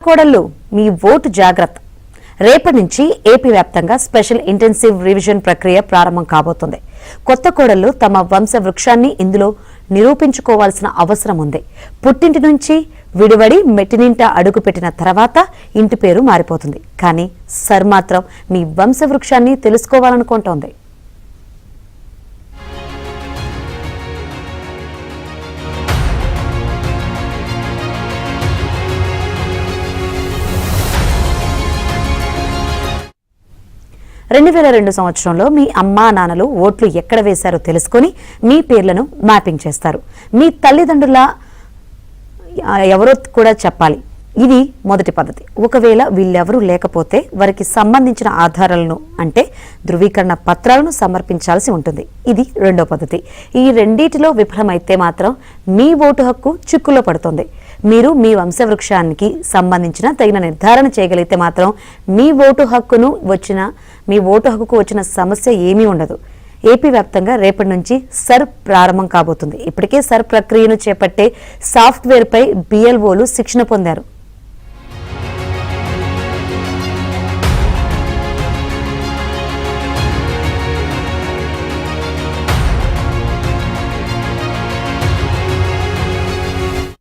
కోడళ్ళు మీ ఓటు జాగ్రత్త. రేపటి నుంచి ఏపీ వ్యాప్తంగా స్పెషల్ ఇంటెన్సివ్ రివిజన్ ప్రక్రియ ప్రారంభం కాబోతోంది. కొత్త కోడళ్లు తమ వంశ వృక్షాన్ని ఇందులో నిరూపించుకోవాల్సిన అవసరం ఉంది. పుట్టింటి నుంచి విడివడి మెట్టినింట అడుగుపెట్టిన తర్వాత ఇంటి పేరు మారిపోతుంది. కానీ సర్ మాత్రం మీ వంశ వృక్షాన్ని తెలుసుకోవాలనుకుంటోంది. సంవత్సరంలో మీ అమ్మా నాన్నలు ఓట్లు ఎక్కడ వేశారో తెలుసుకుని మీ పేర్లను మ్యాపింగ్ చేస్తారు. మీ తల్లిదండ్రుల ఎవరో కూడా చెప్పాలి. ఇది మొదటి పద్ధతి. ఒకవేళ వీళ్ళెవరూ లేకపోతే వారికి సంబంధించిన ఆధారాలను అంటే ధృవీకరణ పత్రాలను సమర్పించాల్సి ఉంటుంది. ఇది రెండో పద్ధతి. ఈ రెండిటిలో విఫలమైతే మాత్రం మీ ఓటు హక్కు చిక్కులో పడుతుంది. మీరు మీ వంశవృక్షానికి సంబంధించిన తగిన నిర్ధారణ చేయగలిగితే మాత్రం మీ ఓటు హక్కుకు వచ్చిన సమస్య ఏమీ ఉండదు. ఏపీ వ్యాప్తంగా రేపటి నుంచి సర్ ప్రారంభం కాబోతుంది. ఇప్పటికే సర్ ప్రక్రియను చేపట్టే సాఫ్ట్వేర్ పై BLOలు శిక్షణ పొందారు.